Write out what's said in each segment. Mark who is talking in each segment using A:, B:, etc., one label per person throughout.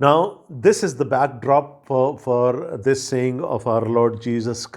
A: Now this is the backdrop for this saying of our Lord Jesus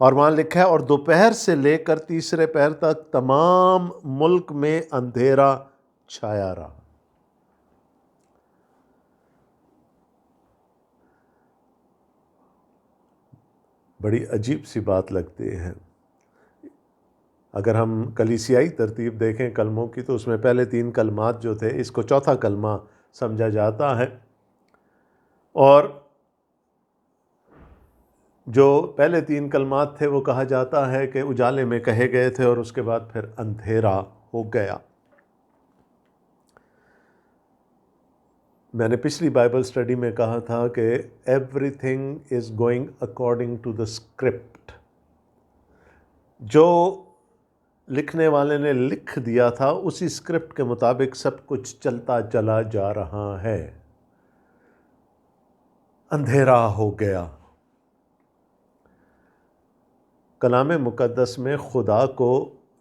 A: اور وہاں لکھا ہے اور دوپہر سے لے کر تیسرے پہر تک تمام ملک میں اندھیرا چھایا رہا۔ بڑی عجیب سی بات لگتی ہے۔ اگر ہم کلیسیائی ترتیب دیکھیں کلموں کی تو اس میں پہلے 3 کلمات جو تھے، اس کو چوتھا کلمہ سمجھا جاتا ہے، اور جو پہلے 3 کلمات تھے وہ کہا جاتا ہے کہ اجالے میں کہے گئے تھے، اور اس کے بعد پھر اندھیرا ہو گیا۔ میں نے پچھلی بائبل سٹڈی میں کہا تھا کہ everything is going according to the script. جو لکھنے والے نے لکھ دیا تھا اسی اسکرپٹ کے مطابق سب کچھ چلتا چلا جا رہا ہے۔ اندھیرا ہو گیا۔ کلام مقدس میں خدا کو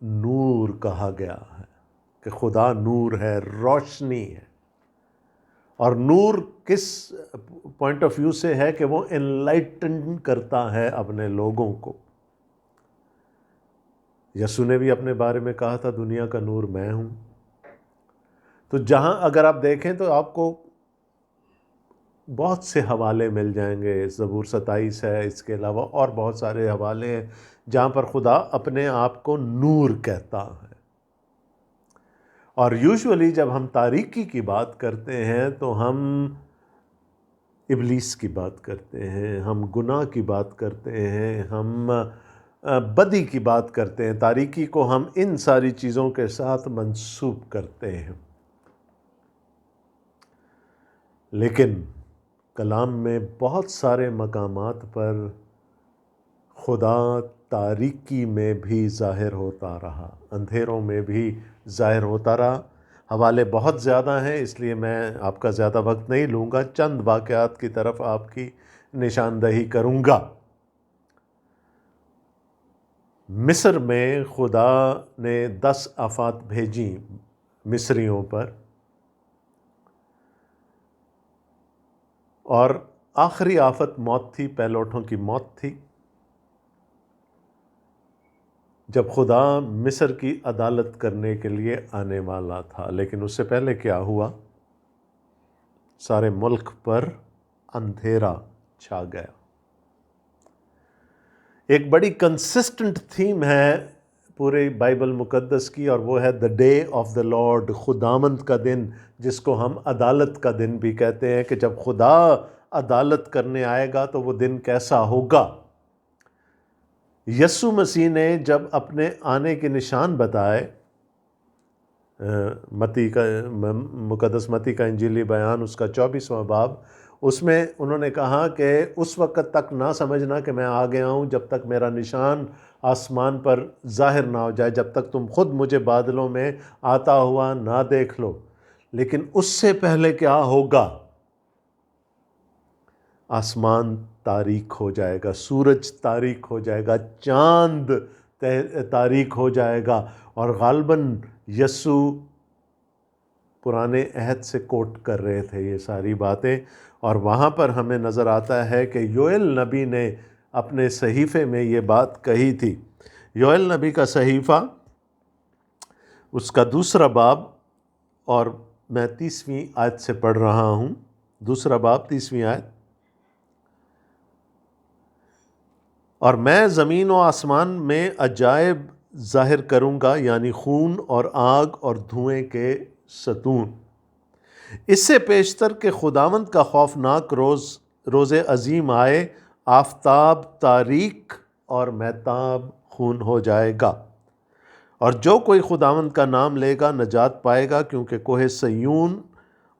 A: نور کہا گیا ہے کہ خدا نور ہے، روشنی ہے، اور نور کس پوائنٹ آف ویو سے ہے کہ وہ انلائٹن کرتا ہے اپنے لوگوں کو۔ یسوع نے بھی اپنے بارے میں کہا تھا دنیا کا نور میں ہوں۔ تو جہاں اگر آپ دیکھیں تو آپ کو بہت سے حوالے مل جائیں گے، زبور 27 ہے، اس کے علاوہ اور بہت سارے حوالے ہیں جہاں پر خدا اپنے آپ کو نور کہتا ہے۔ اور یوزولی جب ہم تاریکی کی بات کرتے ہیں تو ہم ابلیس کی بات کرتے ہیں، ہم گناہ کی بات کرتے ہیں، ہم بدی کی بات کرتے ہیں، تاریکی کو ہم ان ساری چیزوں کے ساتھ منسوب کرتے ہیں۔ لیکن کلام میں بہت سارے مقامات پر خدا تاریکی میں بھی ظاہر ہوتا رہا، اندھیروں میں بھی ظاہر ہوتا رہا۔ حوالے بہت زیادہ ہیں، اس لیے میں آپ کا زیادہ وقت نہیں لوں گا، چند واقعات کی طرف آپ کی نشاندہی کروں گا۔ مصر میں خدا نے 10 آفات بھیجیں مصریوں پر، اور آخری آفت موت تھی، پہلوٹوں کی موت تھی۔ جب خدا مصر کی عدالت کرنے کے لیے آنے والا تھا، لیکن اس سے پہلے کیا ہوا؟ سارے ملک پر اندھیرا چھا گیا۔ ایک بڑی کنسسٹنٹ تھیم ہے پورے بائبل مقدس کی، اور وہ ہے the day of the lord, خداوند کا دن، جس کو ہم عدالت کا دن بھی کہتے ہیں، کہ جب خدا عدالت کرنے آئے گا تو وہ دن کیسا ہوگا۔ یسوع مسیح نے جب اپنے آنے کے نشان بتائے، متی کا مقدس متی کا انجیلی بیان، اس کا 24واں باب، اس میں انہوں نے کہا کہ اس وقت تک نہ سمجھنا کہ میں آ گیا ہوں جب تک میرا نشان آسمان پر ظاہر نہ ہو جائے، جب تک تم خود مجھے بادلوں میں آتا ہوا نہ دیکھ لو۔ لیکن اس سے پہلے کیا ہوگا؟ آسمان تاریک ہو جائے گا، سورج تاریک ہو جائے گا، چاند تاریک ہو جائے گا، اور غالباً یسوع پرانے عہد سے کوٹ کر رہے تھے یہ ساری باتیں، اور وہاں پر ہمیں نظر آتا ہے کہ یوئیل نبی نے اپنے صحیفے میں یہ بات کہی تھی۔ یوئیل نبی کا صحیفہ، اس کا 2 باب، اور میں 30ویں آیت سے پڑھ رہا ہوں، 2 باب 30ویں آیت۔ اور میں زمین و آسمان میں عجائب ظاہر کروں گا، یعنی خون اور آگ اور دھوئیں کے ستون، اس سے پیشتر کہ خداوند کا خوفناک روز عظیم آئے، آفتاب تاریک اور مہتاب خون ہو جائے گا، اور جو کوئی خداوند کا نام لے گا نجات پائے گا، کیونکہ کوہ صیون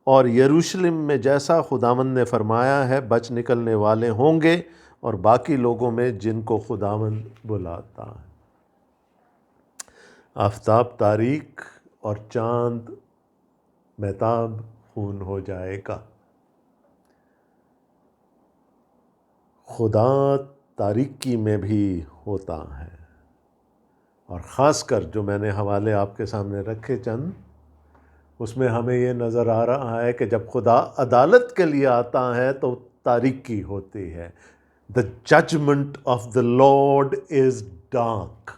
A: اور یروشلم میں جیسا خداوند نے فرمایا ہے بچ نکلنے والے ہوں گے، اور باقی لوگوں میں جن کو خداوند بلاتا ہے۔ آفتاب تاریک اور چاند مہتاب خون ہو جائے گا۔ خدا تاریکی میں بھی ہوتا ہے، اور خاص کر جو میں نے حوالے آپ کے سامنے رکھے چند، اس میں ہمیں یہ نظر آ رہا ہے کہ جب خدا عدالت کے لیے آتا ہے تو تاریکی ہوتی ہے۔ The judgment of the Lord is dark.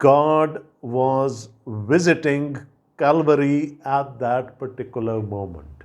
A: God was visiting Calvary at that particular moment.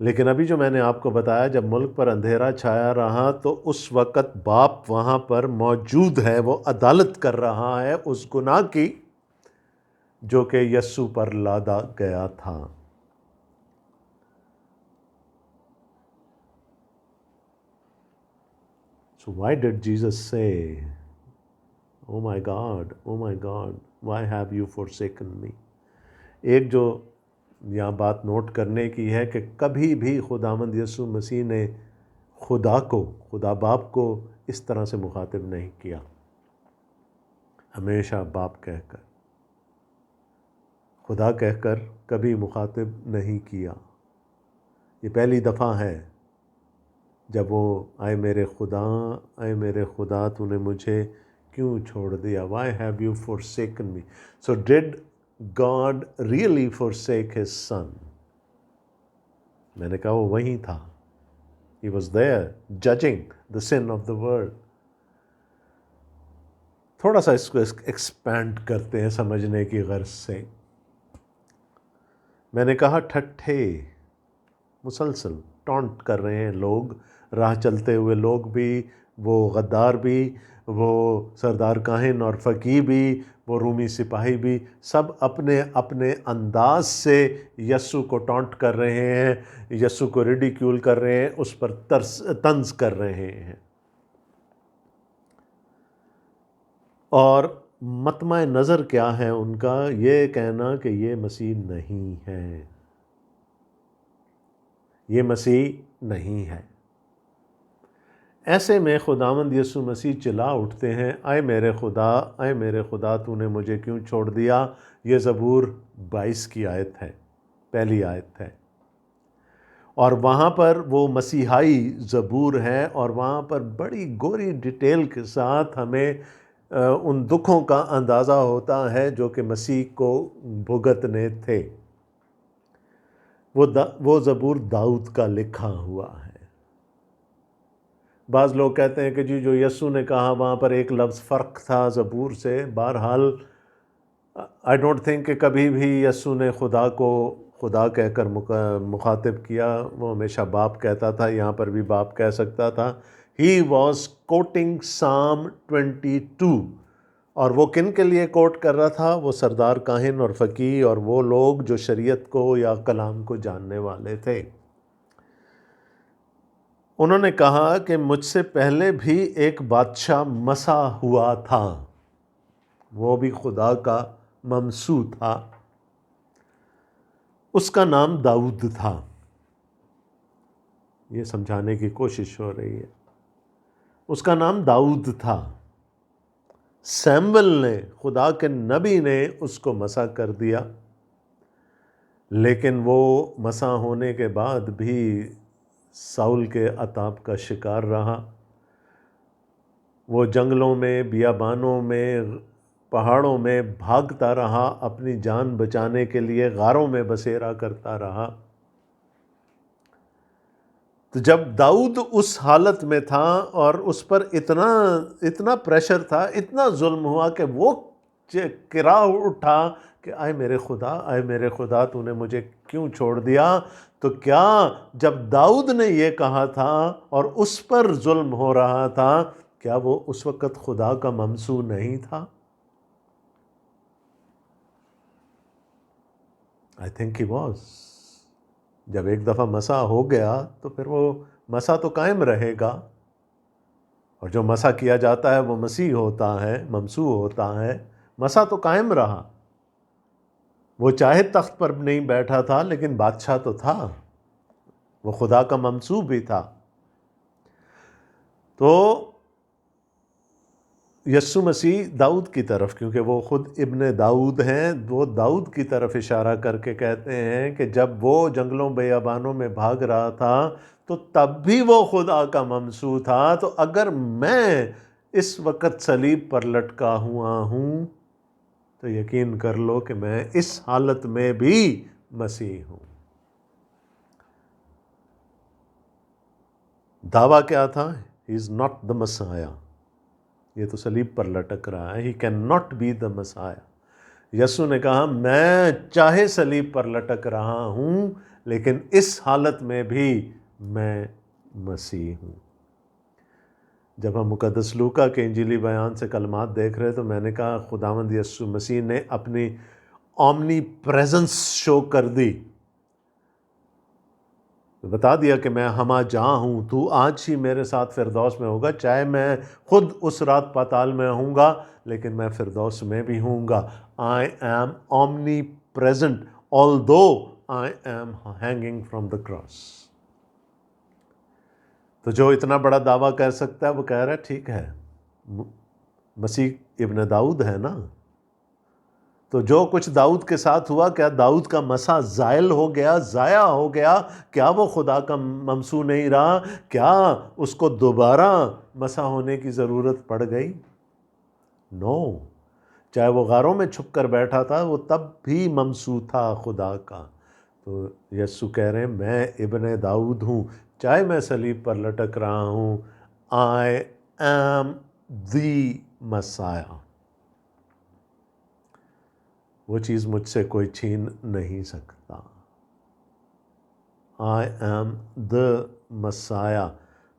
A: لیکن ابھی جو میں نے آپ کو بتایا، جب ملک پر اندھیرا چھایا رہا تو اس وقت باپ وہاں پر موجود ہے، وہ عدالت کر رہا ہے اس گناہ کی جو کہ یسوع پر لادا گیا تھا۔ So why did Jesus say, "Oh my God, why have you forsaken me"؟ ایک جو یہاں بات نوٹ کرنے کی ہے کہ کبھی بھی خداوند یسوع مسیح نے خدا باپ کو اس طرح سے مخاطب نہیں کیا، ہمیشہ باپ کہہ کر، خدا کہہ کر کبھی مخاطب نہیں کیا۔ یہ پہلی دفعہ ہے جب وہ اے میرے خدا تو نے مجھے کیوں چھوڑ دیا، why have you forsaken me؟ So did God really forsake his son؟ میں نے کہا وہ وہیں تھا، he was there judging the sin of the world۔ تھوڑا سا اس کو ایکسپینڈ کرتے ہیں سمجھنے کی غرض سے۔ میں نے کہا ٹھٹھے مسلسل ٹونٹ کر رہے ہیں لوگ، راہ چلتے ہوئے لوگ بھی، وہ غدار بھی، وہ سردار کاہن اور فقیہ بھی، وہ رومی سپاہی بھی، سب اپنے اپنے انداز سے یسوع کو ٹونٹ کر رہے ہیں، یسوع کو ریڈیکیول کر رہے ہیں، اس پر طنز کر رہے ہیں۔ اور مطمع نظر کیا ہے ان کا؟ یہ کہنا کہ یہ مسیح نہیں ہے، یہ مسیح نہیں ہے۔ ایسے میں خداوند یسوع مسیح چلا اٹھتے ہیں، اے میرے خدا تو نے مجھے کیوں چھوڑ دیا۔ یہ زبور 22 کی آیت ہے، پہلی آیت ہے، اور وہاں پر وہ مسیحائی زبور ہے، اور وہاں پر بڑی گوری ڈیٹیل کے ساتھ ہمیں ان دکھوں کا اندازہ ہوتا ہے جو کہ مسیح کو بھگتنے تھے۔ وہ زبور داؤد کا لکھا ہوا ہے۔ بعض لوگ کہتے ہیں کہ جی جو یسوع نے کہا وہاں پر ایک لفظ فرق تھا زبور سے۔ بہرحال آئی ڈونٹ تھنک کہ کبھی بھی یسوع نے خدا کو خدا کہہ کر مخاطب کیا، وہ ہمیشہ باپ کہتا تھا، یہاں پر بھی باپ کہہ سکتا تھا۔ ہی واز کوٹنگ Psalm 22، اور وہ کن کے لیے کوٹ کر رہا تھا؟ وہ سردار کاہن اور فقیہ اور وہ لوگ جو شریعت کو یا کلام کو جاننے والے تھے۔ انہوں نے کہا کہ مجھ سے پہلے بھی ایک بادشاہ مسیح ہوا تھا، وہ بھی خدا کا ممسوح تھا، اس کا نام داؤد تھا۔ یہ سمجھانے کی کوشش ہو رہی ہے، اس کا نام داؤد تھا۔ سیموئل نے، خدا کے نبی نے اس کو مسیح کر دیا، لیکن وہ مسیح ہونے کے بعد بھی ساؤل کے عتاب کا شکار رہا۔ وہ جنگلوں میں، بیابانوں میں، پہاڑوں میں بھاگتا رہا، اپنی جان بچانے کے لیے غاروں میں بسیرا کرتا رہا۔ تو جب داؤد اس حالت میں تھا اور اس پر اتنا پریشر تھا، اتنا ظلم ہوا کہ وہ کرا اٹھا کہ اے میرے خدا تو نے مجھے کیوں چھوڑ دیا۔ تو کیا جب داؤد نے یہ کہا تھا اور اس پر ظلم ہو رہا تھا، کیا وہ اس وقت خدا کا ممسوح نہیں تھا؟ I think he was۔ جب ایک دفعہ مسیح ہو گیا تو پھر وہ مسیح تو قائم رہے گا، اور جو مسیح کیا جاتا ہے وہ مسیح ہوتا ہے، ممسوح ہوتا ہے۔ مسیح تو قائم رہا، وہ چاہے تخت پر نہیں بیٹھا تھا لیکن بادشاہ تو تھا، وہ خدا کا ممسوح بھی تھا۔ تو یسوع مسیح داؤد کی طرف، کیونکہ وہ خود ابن داؤد ہیں، وہ داؤد کی طرف اشارہ کر کے کہتے ہیں کہ جب وہ جنگلوں بیابانوں میں بھاگ رہا تھا تو تب بھی وہ خدا کا ممسوح تھا۔ تو اگر میں اس وقت صلیب پر لٹکا ہوا ہوں تو یقین کر لو کہ میں اس حالت میں بھی مسیح ہوں۔ دعویٰ کیا تھا؟ He is not the Messiah۔ یہ تو صلیب پر لٹک رہا ہے، He cannot be the Messiah۔ یسوع نے کہا میں چاہے صلیب پر لٹک رہا ہوں لیکن اس حالت میں بھی میں مسیح ہوں۔ جب ہم مقدس لوکا کے انجیلی بیان سے کلمات دیکھ رہے تو میں نے کہا خداوند یسوع مسیح نے اپنی اومنی پریزنس شو کر دی، بتا دیا کہ میں ہمہ جہاں ہوں، تو آج ہی میرے ساتھ فردوس میں ہوگا، چاہے میں خود اس رات پاتال میں ہوں گا لیکن میں فردوس میں بھی ہوں گا۔ I am omni present آلدو I am hanging from the cross. تو جو اتنا بڑا دعویٰ کر سکتا ہے وہ کہہ رہا ہے ٹھیک ہے، مسیح ابن داؤد ہے نا، تو جو کچھ داؤد کے ساتھ ہوا، کیا داؤد کا مسا زائل ہو گیا، ضائع ہو گیا؟ کیا وہ خدا کا ممسو نہیں رہا؟ کیا اس کو دوبارہ مسا ہونے کی ضرورت پڑ گئی؟ نو، چاہے وہ غاروں میں چھپ کر بیٹھا تھا وہ تب بھی ممسو تھا خدا کا۔ تو یسوع کہہ رہے ہیں میں ابن داؤد ہوں، چاہے میں صلیب پر لٹک رہا ہوں، آئی ایم دی مسایا۔ وہ چیز مجھ سے کوئی چھین نہیں سکتا۔ آئی ایم دا مسایا۔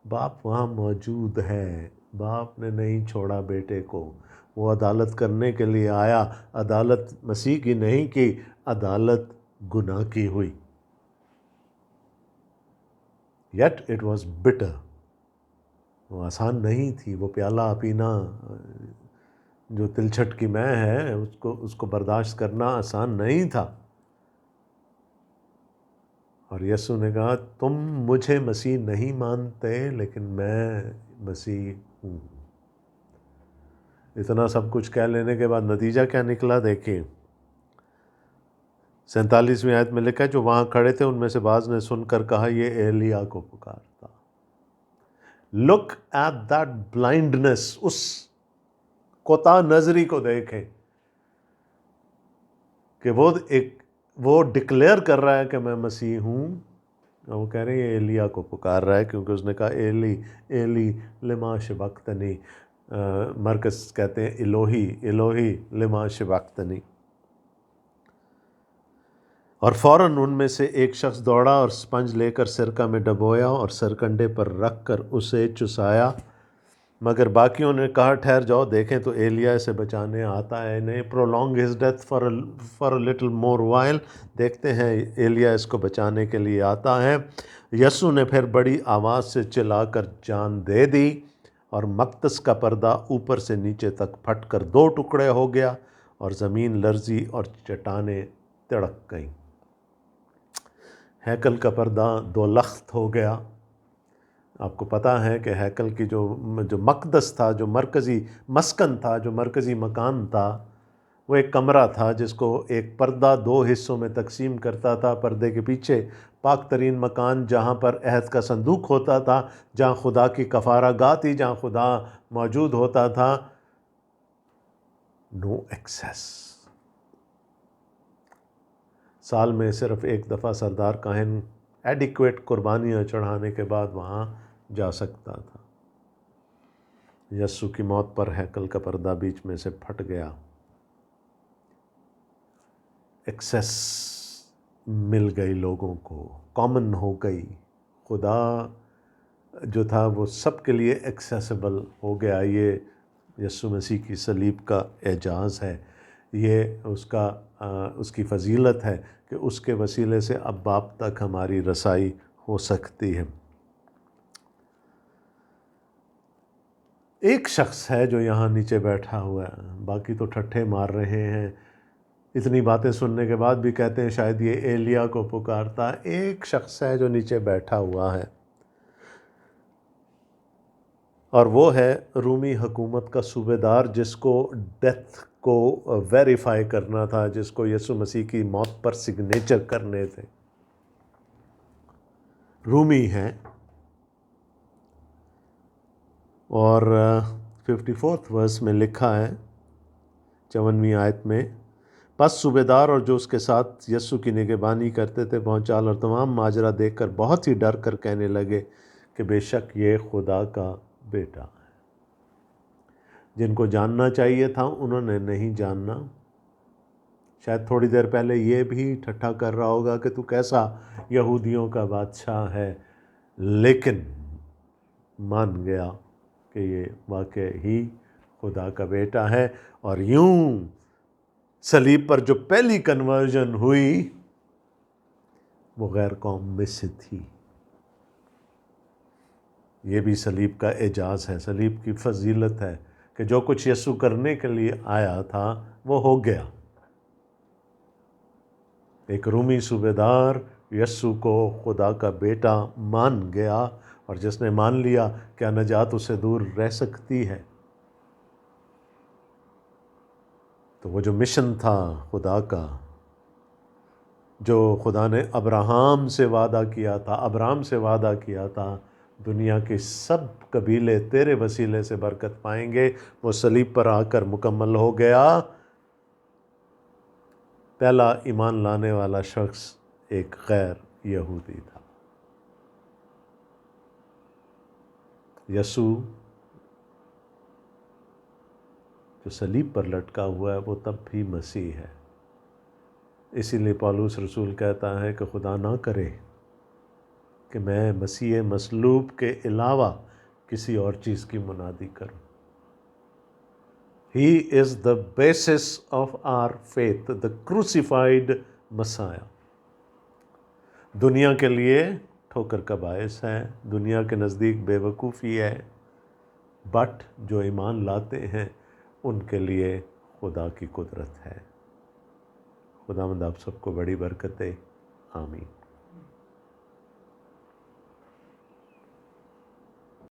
A: باپ وہاں موجود ہے، باپ نے نہیں چھوڑا بیٹے کو، وہ عدالت کرنے کے لیے آیا۔ عدالت مسیح کی نہیں کی، عدالت گناہ کی ہوئی۔ یٹ اٹ واز بٹر، وہ آسان نہیں تھی، وہ پیالہ پینا جو تلچھٹ کی میں ہے اس کو برداشت کرنا آسان نہیں تھا۔ اور یسوع نے کہا تم مجھے مسیح نہیں مانتے لیکن میں مسیح ہوں۔ اتنا سب کچھ کہہ لینے کے بعد نتیجہ کیا نکلا دیکھیں۔ 47ویں آیت میں لکھا ہے جو وہاں کھڑے تھے ان میں سے بعض نے سن کر کہا یہ ایلیا کو پکارتا۔ لک ایٹ دیٹ بلائنڈنس، اس کوتا نظری کو دیکھیں کہ وہ ڈکلیئر کر رہا ہے کہ میں مسیح ہوں، اور وہ کہہ رہے ہیں یہ ایلیا کو پکار رہا ہے، کیونکہ اس نے کہا ایلی ایلی لما شبقتنی، مرکز کہتے ہیں الوہی الوہی لما شبقتنی۔ اور فوراً ان میں سے ایک شخص دوڑا اور اسپنج لے کر سرکہ میں ڈبویا اور سرکنڈے پر رکھ کر اسے چسایا، مگر باقیوں نے کہا ٹھہر جاؤ دیکھیں تو ایلیا اسے بچانے آتا ہے، نہیں prolonging his death for a little more while, دیکھتے ہیں ایلیا اس کو بچانے کے لیے آتا ہے۔ یسوع نے پھر بڑی آواز سے چلا کر جان دے دی اور مقدس کا پردہ اوپر سے نیچے تک پھٹ کر 2 ٹکڑے ہو گیا اور زمین لرزی اور چٹانیں تڑک گئیں۔ ہیکل کا پردہ 2 لخت ہو گیا۔ آپ کو پتہ ہے کہ ہیکل کی جو مقدس تھا، جو مرکزی مسکن تھا، جو مرکزی مکان تھا، وہ ایک کمرہ تھا جس کو ایک پردہ 2 حصوں میں تقسیم کرتا تھا۔ پردے کے پیچھے پاک ترین مکان جہاں پر عہد کا صندوق ہوتا تھا، جہاں خدا کی کفارہ گاہ تھی، جہاں خدا موجود ہوتا تھا، نو ایکسیس۔ سال میں صرف ایک دفعہ سردار کاہن ایڈیکویٹ قربانیاں چڑھانے کے بعد وہاں جا سکتا تھا۔ یسوع کی موت پر ہیکل کا پردہ بیچ میں سے پھٹ گیا، ایکسیس مل گئی لوگوں کو، کامن ہو گئی، خدا جو تھا وہ سب کے لیے ایکسیسیبل ہو گیا۔ یہ یسوع مسیح کی صلیب کا اعجاز ہے، یہ اس کی فضیلت ہے کہ اس کے وسیلے سے اب باپ تک ہماری رسائی ہو سکتی ہے۔ ایک شخص ہے جو یہاں نیچے بیٹھا ہوا ہے، باقی تو ٹھٹھے مار رہے ہیں، اتنی باتیں سننے کے بعد بھی کہتے ہیں شاید یہ ایلیا کو پکارتا۔ ایک شخص ہے جو نیچے بیٹھا ہوا ہے اور وہ ہے رومی حکومت کا صوبیدار، جس کو ڈیتھ کو ویریفائی کرنا تھا، جس کو یسوع مسیح کی موت پر سگنیچر کرنے تھے۔ رومی ہیں، اور 54 ورس میں لکھا ہے 54ویں آیت میں، پس صوبیدار اور جو اس کے ساتھ یسوع کی نگہبانی کرتے تھے پہنچال اور تمام ماجرا دیکھ کر بہت ہی ڈر کر کہنے لگے کہ بے شک یہ خدا کا بیٹا ہے۔ جن کو جاننا چاہیے تھا انہوں نے نہیں جاننا، شاید تھوڑی دیر پہلے یہ بھی ٹھٹھا کر رہا ہوگا کہ تو کیسا یہودیوں کا بادشاہ ہے، لیکن مان گیا کہ یہ واقع ہی خدا کا بیٹا ہے، اور یوں صلیب پر جو پہلی کنورژن ہوئی وہ غیر قوم میں سے تھی۔ یہ بھی صلیب کا اعجاز ہے، صلیب کی فضیلت ہے کہ جو کچھ یسوع کرنے کے لیے آیا تھا وہ ہو گیا۔ ایک رومی صوبے دار یسوع کو خدا کا بیٹا مان گیا، اور جس نے مان لیا کیا نجات اسے دور رہ سکتی ہے؟ تو وہ جو مشن تھا خدا کا، جو خدا نے ابراہم سے وعدہ کیا تھا، دنیا کے سب قبیلے تیرے وسیلے سے برکت پائیں گے، وہ صلیب پر آ کر مکمل ہو گیا۔ پہلا ایمان لانے والا شخص ایک غیر یہودی تھا۔ یسوع جو صلیب پر لٹکا ہوا ہے وہ تب بھی مسیح ہے۔ اسی لیے پولس رسول کہتا ہے کہ خدا نہ کرے کہ میں مسیح مصلوب کے علاوہ کسی اور چیز کی منادی کروں۔ He is the basis of our faith, the crucified Messiah۔ دنیا کے لیے ٹھوکر کا باعث ہے، دنیا کے نزدیک بے وقوفی ہے، بٹ جو ایمان لاتے ہیں ان کے لیے خدا کی قدرت ہے۔ خداوند آپ سب کو بڑی برکت دے، آمین۔